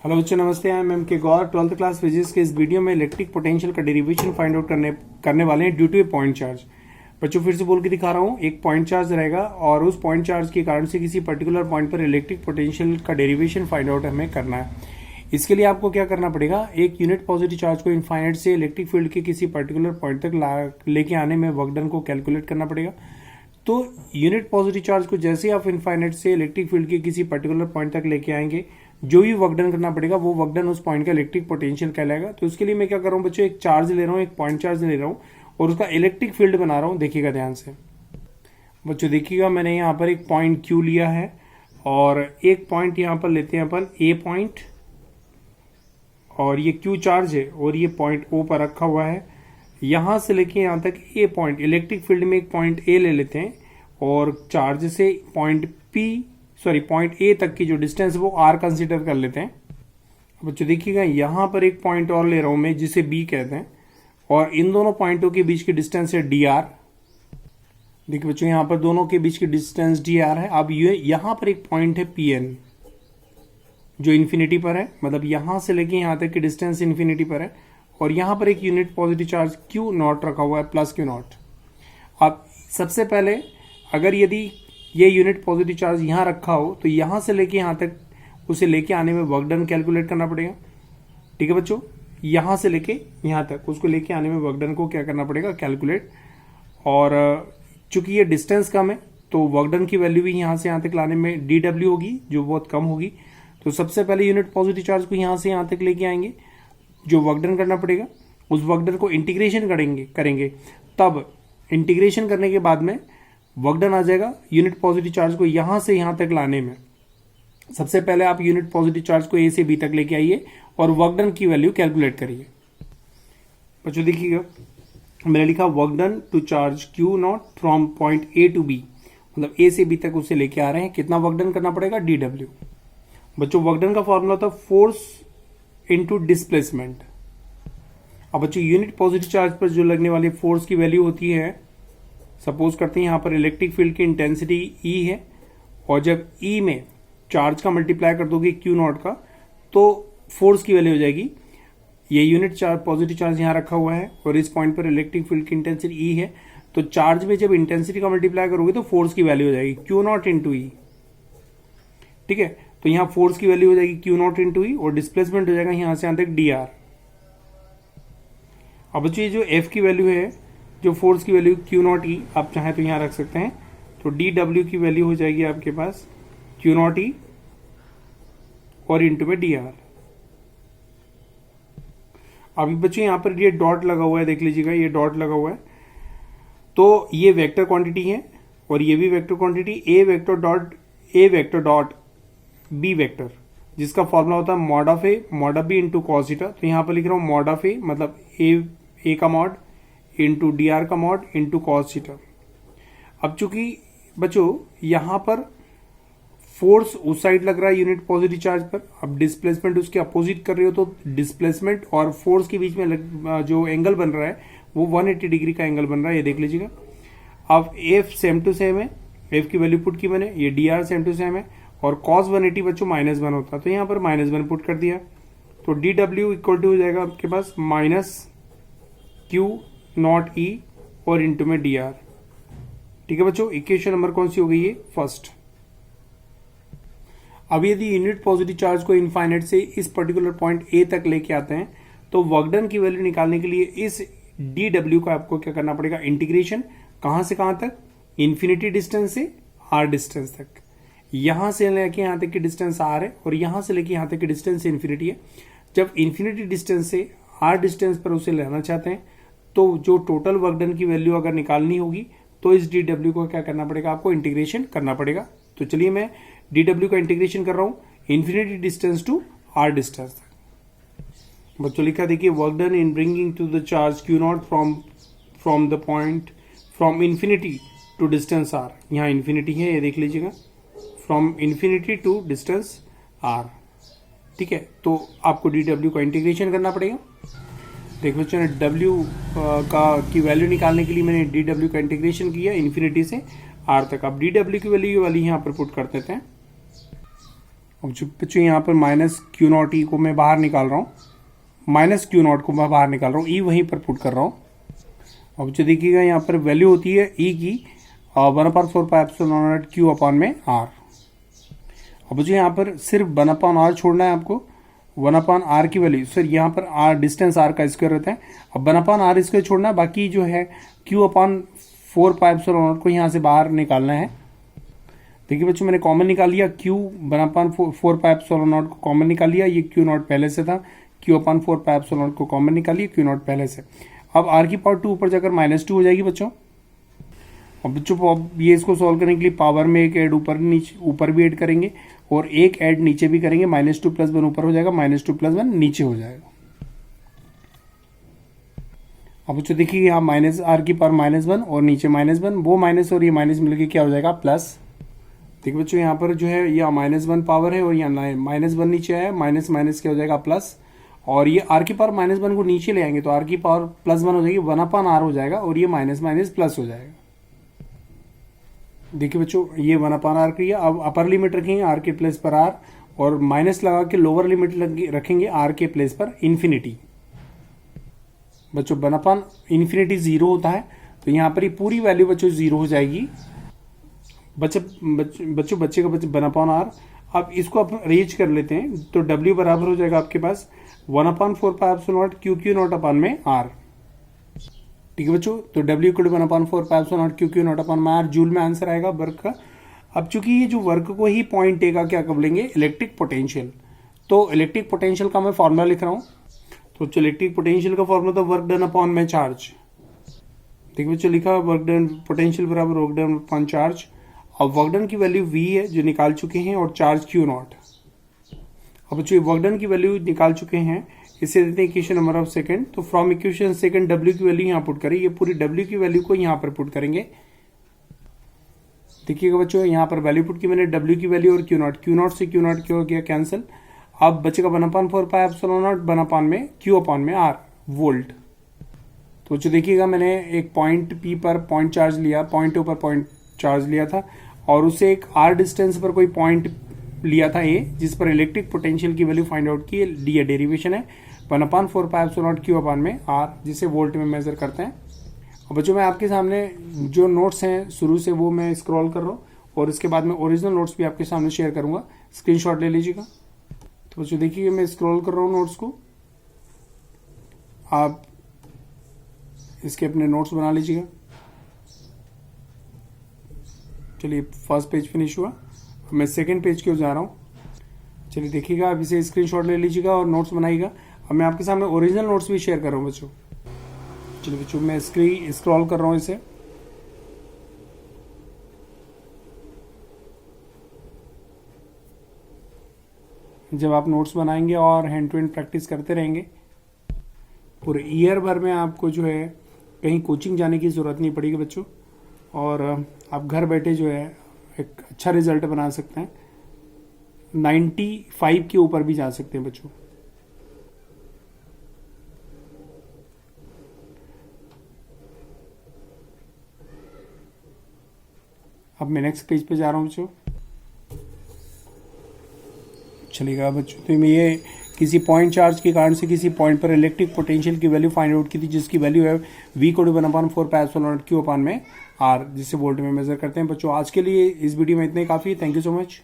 Hello बच्चों, नमस्ते। I am M के गौर। 12th क्लास फिजिक्स के इस वीडियो में इलेक्ट्रिक पोटेंशियल का डेरिवेशन फाइंड आउट करने वाले हैं due to a point charge. बच्चों फिर से बोल के दिखा रहा हूँ, एक पॉइंट चार्ज रहेगा और उस पॉइंट चार्ज के कारण से किसी पर्टिकुलर पॉइंट पर इलेक्ट्रिक पोटेंशियल का डेरिवेशन फाइंड आउट हमें करना है। इसके लिए आपको क्या करना पड़ेगा, एक यूनिट पॉजिटिव चार्ज को इनफाइनाइट से इलेक्ट्रिक फील्ड के किसी पर्टिकुलर पॉइंट तक लेके आने में वर्क डन को कैलकुलेट करना पड़ेगा। तो यूनिट पॉजिटिव चार्ज को जैसे आप इनफाइनाइट से इलेक्ट्रिक फील्ड के किसी पर्टिकुलर पॉइंट तक लेके आएंगे, जो भी वर्क डन करना पड़ेगा वो वर्क डन उस पॉइंट का इलेक्ट्रिक पोटेंशियल कहलाएगा। तो इसके लिए मैं क्या कर रहा हूँ बच्चों, एक चार्ज ले रहा हूँ, एक पॉइंट चार्ज ले रहा हूँ और उसका इलेक्ट्रिक फील्ड बना रहा हूँ। देखिएगा ध्यान से बच्चों, देखिएगा मैंने यहाँ पर एक पॉइंट Q लिया है और एक पॉइंट यहाँ पर लेते हैं अपन A पॉइंट, और ये Q चार्ज है और ये पॉइंट O पर रखा हुआ है। यहाँ से लेके यहाँ तक A पॉइंट, इलेक्ट्रिक फील्ड में एक पॉइंट A ले लेते हैं और चार्ज से पॉइंट A तक की जो डिस्टेंस है वो R कंसीडर कर लेते हैं। बच्चों देखिएगा, यहाँ पर एक पॉइंट और ले रहा हूं मैं जिसे B कहते हैं, और इन दोनों पॉइंटों के बीच की डिस्टेंस है dr। देखिए बच्चों, यहाँ पर दोनों के बीच की डिस्टेंस dr है। अब ये यहाँ पर एक पॉइंट है Pn जो इन्फिनिटी पर है, मतलब यहाँ से लेके यहाँ तक की डिस्टेंस इन्फिनिटी पर है, और यहाँ पर एक unit positive charge Q not रखा हुआ है, प्लस Q नॉट। अब सबसे पहले अगर यदि ये यूनिट पॉजिटिव चार्ज यहाँ रखा हो तो यहाँ से लेके यहाँ तक उसे लेके आने में वर्क डन कैलकुलेट करना पड़ेगा। ठीक है बच्चों, यहाँ से लेके यहाँ तक उसको लेके आने में वर्क डन को क्या करना पड़ेगा, कैलकुलेट। और चूंकि ये डिस्टेंस कम है तो वर्क डन की वैल्यू भी यहाँ से यहाँ तक लाने में dw होगी, जो बहुत कम होगी। तो सबसे पहले यूनिट पॉजिटिव चार्ज को यहाँ से यहाँ तक लेके आएंगे, जो वर्क डन करना पड़ेगा उस वर्क डन को इंटीग्रेशन करेंगे। तब इंटीग्रेशन करने के बाद में वर्क डन आ जाएगा यूनिट पॉजिटिव चार्ज को यहाँ से यहाँ तक लाने में। सबसे पहले आप यूनिट पॉजिटिव चार्ज को A से B तक लेके आइए और वर्क डन की वैल्यू कैलकुलेट करिए। बच्चों देखिएगा, मैंने लिखा work done to charge Q naught from point A to B, मतलब A से B तक उसे लेके आ रहे हैं। कितना वर्क डन करना पड़ेगा, dw। बच्चों वर्क डन का फॉर्मूला था फोर्स इंटू डिस्प्लेसमेंट। अब बच्चों यूनिट पॉजिटिव चार्ज पर जो लगने वाली फोर्स की वैल्यू होती है, सपोज करते हैं यहाँ पर इलेक्ट्रिक फील्ड की इंटेंसिटी E है, और जब E में चार्ज का मल्टीप्लाई कर दोगे Q नॉट का तो फोर्स की वैल्यू हो जाएगी। ये यूनिट चार्ज पॉजिटिव चार्ज यहाँ रखा हुआ है और इस पॉइंट पर इलेक्ट्रिक फील्ड की इंटेंसिटी E है, तो चार्ज में जब इंटेंसिटी का मल्टीप्लाई करोगे तो फोर्स की वैल्यू हो जाएगी Q नॉट इंटू E। ठीक है, तो यहाँ फोर्स की वैल्यू हो जाएगी Q नॉट इंटू E और डिस्प्लेसमेंट हो जाएगा यहाँ से यहाँ तक dr। अब बच्चों ये जो F की वैल्यू है, जो फोर्स की वैल्यू Q नॉट E, आप चाहें तो यहाँ रख सकते हैं, तो dw की वैल्यू हो जाएगी आपके पास Q नॉट E और इंटू में dr। अभी बच्चों यहाँ पर ये डॉट लगा हुआ है, देख लीजिएगा ये डॉट लगा हुआ है, तो ये वेक्टर क्वांटिटी है और ये भी vector quantity. A vector dot B vector, जिसका फॉर्मूला होता है mod of A mod of B into cos theta. तो यहाँ पर लिख रहा हूँ मॉड ऑफ A मतलब A का मॉड इंटू dr का मॉड इंटू कॉस थीटा। अब चूंकि बच्चों यहाँ पर फोर्स उस साइड लग रहा है यूनिट पॉजिटिव चार्ज पर, अब डिस्प्लेसमेंट उसके अपोजिट कर रहे हो, तो डिस्प्लेसमेंट और फोर्स के बीच में जो एंगल बन रहा है वो 180 डिग्री का एंगल बन रहा है, ये देख लीजिएगा। अब F सेम टू सेम है, F की वैल्यू पुट की मैंने, ये dr सेम टू सेम है, और cos 180 बच्चों -1 होता है, तो यहाँ पर -1 पुट कर दिया, तो dw इक्वल टू हो जाएगा आपके पास माइनस Q नॉट E और इंटू में dr। ठीक है बच्चों, इक्वेशन नंबर कौन सी हो गई है, फर्स्ट। अब यदि यूनिट पॉजिटिव चार्ज को इनफाइनाइट से इस पर्टिकुलर पॉइंट A तक लेके आते हैं तो वर्क डन की वैल्यू निकालने के लिए इस dw का आपको क्या करना पड़ेगा, इंटीग्रेशन। कहां से कहां तक, इन्फिनिटी डिस्टेंस से R डिस्टेंस तक। यहां से लेके यहां तक की डिस्टेंस R है और यहां से लेके यहां तक की डिस्टेंस इन्फिनिटी है। जब इन्फिनिटी डिस्टेंस से R डिस्टेंस पर उसे लेना चाहते हैं तो जो टोटल वर्क डन की वैल्यू अगर निकालनी होगी तो इस dw को क्या करना पड़ेगा, आपको इंटीग्रेशन करना पड़ेगा। तो चलिए मैं dw का इंटीग्रेशन कर रहा हूं infinity distance to R distance तक। बच्चों लिखा देखिए, work done in bringing to the charge Q naught from the point from infinity to distance R। यहाँ इन्फिनिटी है, ये देख लीजिएगा, फ्रॉम इन्फिनिटी टू डिस्टेंस R। ठीक है, तो आपको dw का इंटीग्रेशन करना पड़ेगा। देखो बच्चों ने w की वैल्यू निकालने के लिए मैंने dw का इंटीग्रेशन किया इन्फिनिटी से R तक। अब dw की वैल्यू वाली यहाँ पर पुट कर देते हैं। अब बच्चों यहाँ पर माइनस क्यू नॉट ई को मैं बाहर निकाल रहा हूँ, माइनस क्यू नॉट को मैं बाहर निकाल रहा हूँ, ई वहीं पर पुट कर रहा हूँ। अब जो देखिएगा यहाँ पर वैल्यू होती है ई की 1/4 क्यू अपॉन में आर। अब मुझे यहाँ पर सिर्फ 1/r छोड़ना है आपको, 1/r की वैल्यू, सर यहाँ पर r डिस्टेंस r का स्क्वायर होता है, अब 1/r स्क्वायर छोड़ना है, बाकी जो है q/4 को यहाँ से बाहर निकालना है। देखिए बच्चों मैंने कॉमन निकाल लिया, q 1/4 को कॉमन निकाल लिया, ये q नॉट पहले से था, q/4 को कॉमन निकालिए, q नॉट पहले से। अब r की पावर 2 ऊपर जाकर -2 हो जाएगी बच्चों। अब बच्चों ये इसको सॉल्व करने के लिए पावर में एक ऐड ऊपर भी ऐड करेंगे और एक ऐड नीचे भी करेंगे, -2 + 1 ऊपर हो जाएगा, -2 + 1 नीचे हो जाएगा। अब बच्चों देखिए यहाँ -r की पावर -1 और नीचे -1, वो माइनस और ये माइनस मिलकर क्या हो जाएगा प्लस। देखिए बच्चों यहाँ पर जो है यह -1 पावर है और यहाँ -1 नीचे आया, माइनस माइनस क्या हो जाएगा प्लस, और ये r की पावर -1 को नीचे ले आएंगे तो r की पावर +1 हो जाएगी, 1/r हो जाएगा और ये माइनस माइनस प्लस हो जाएगा। देखिए बच्चों ये 1/r किया, अब अपर लिमिट रखेंगे r के प्लेस पर r और माइनस लगा के लोअर लिमिट रखेंगे r के प्लेस पर इन्फिनिटी। बच्चों 1/∞ 0 होता है तो यहाँ पर ये पूरी वैल्यू बच्चों 0 हो जाएगी। बच्चे का 1/r। अब इसको आप अरेंज कर लेते हैं तो w बराबर हो जाएगा आपके पास 1/4 क्यू नॉट अपॉन में r। ठीक है बच्चों, तो W = 1/4 क्यू नॉट अपॉन में r, जूल में आंसर आएगा वर्क का। अब चूंकि ये जो वर्क को ही पॉइंट ए का क्या कर लेंगे इलेक्ट्रिक पोटेंशियल, तो इलेक्ट्रिक पोटेंशियल का मैं फॉर्मूला लिख रहा हूं। तो इलेक्ट्रिक पोटेंशियल का फॉर्मूला तो वर्क डन अपॉन में चार्ज। ठीक है बच्चों, लिखा वर्क डन पोटेंशियल बराबर वर्क डन अपॉन चार्ज। अब वर्क डन की वैल्यू v है जो निकाल चुके हैं और चार्ज क्यू नॉट। अब बच्चों वर्क डन की वैल्यू निकाल चुके हैं, इसे देते हैं इक्वेशन नंबर ऑफ सेकंड। तो फ्रॉम इक्वेशन सेकंड W की वैल्यू यहाँ पुट करें, ये पूरी W की वैल्यू को यहाँ पर पुट करेंगे। देखिएगा बच्चों यहाँ पर वैल्यू पुट की मैंने W की वैल्यू और क्यू नॉट से क्यू नॉट क्यों हो गया कैंसिल। अब बचेगा 1/4 1/, में Q अपॉन में R वोल्ट। तो बच्चों देखिएगा मैंने एक पॉइंट P पर पॉइंट चार्ज लिया, पॉइंट ऊपर पॉइंट चार्ज लिया था और उसे एक R डिस्टेंस पर कोई पॉइंट लिया था A, जिस पर इलेक्ट्रिक पोटेंशियल की वैल्यू फाइंड आउट की, डी डेरिवेशन है 1/4 क्यू अपॉन में R, जिसे वोल्ट में मेजर करते हैं। और बच्चों मैं आपके सामने जो नोट्स हैं शुरू से वो मैं स्क्रॉल कर रहा हूँ और इसके बाद में ओरिजिनल नोट्स भी आपके सामने शेयर करूंगा, स्क्रीनशॉट ले लीजिएगा। तो बच्चों देखिए मैं स्क्रॉल कर रहा हूँ नोट्स को, आप इसके अपने नोट्स बना लीजिएगा। चलिए फर्स्ट पेज फिनिश हुआ, मैं सेकेंड पेज की ओर जा रहा हूँ। चलिए देखिएगा, आप इसे स्क्रीनशॉट ले लीजिएगा और नोट्स बनाइएगा। अब मैं आपके सामने ओरिजिनल नोट्स भी शेयर कर रहा हूँ बच्चों। चलिए बच्चों मैं स्क्रॉल कर रहा हूँ इसे। जब आप नोट्स बनाएंगे और हैंड टू हैंड प्रैक्टिस करते रहेंगे, पूरे ईयर भर में आपको जो है कहीं कोचिंग जाने की जरूरत नहीं पड़ेगी बच्चों, और आप घर बैठे जो है एक अच्छा रिजल्ट बना सकते हैं, 95 के ऊपर भी जा सकते हैं बच्चों। अब मैं नेक्स्ट पेज पे जा रहा हूँ बच्चों। चलिएगा बच्चों, तो मैं ये किसी पॉइंट चार्ज के कारण से किसी पॉइंट पर इलेक्ट्रिक पोटेंशियल की वैल्यू फाइंड आउट की थी, जिसकी वैल्यू है V = 1/4 क्यू अपॉन में R, जिसे वोल्ट में मेजर करते हैं। बच्चों आज के लिए इस वीडियो में इतना ही काफी है। Thank you so much.